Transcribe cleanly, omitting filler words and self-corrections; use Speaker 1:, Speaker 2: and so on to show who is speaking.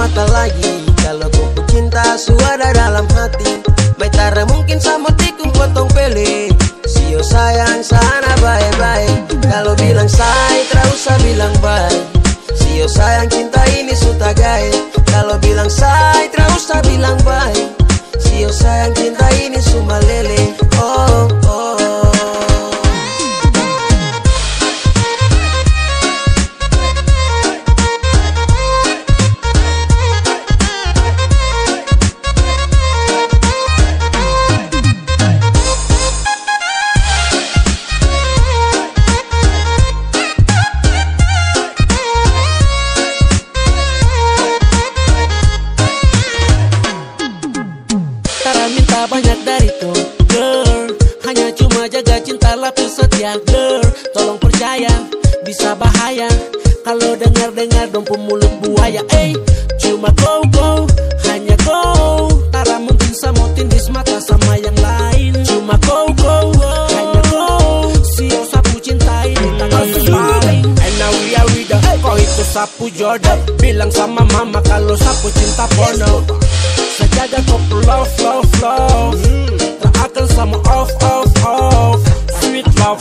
Speaker 1: mata lagi. Kalau kau cinta suara dalam hati, mai tara mungkin sama tikung potong pele. Sio sayang sana baik-baik. Kalau bilang say, tak usah bilang bye. Sio sayang cinta ini sudah gaib. Kalau bilang say, tak usah bilang bye. Sio sayang cinta ini cuma lele. Oh, oh.
Speaker 2: Minta banyak dari kau, girl. Hanya cuma jaga cinta lapis setia, girl. Tolong percaya, bisa bahaya kalau dengar-dengar dong pemulut buaya. Cuma go, hanya go. Tara mungkin sama tindis mata sama yang lain. Cuma go, hanya go. Sio sapu cinta ini tak paling. And now we are with the kau itu sapu jodoh. Bilang sama mama kalau sapu cinta porno. Sejaga kau love tak akan sama off. Sweet love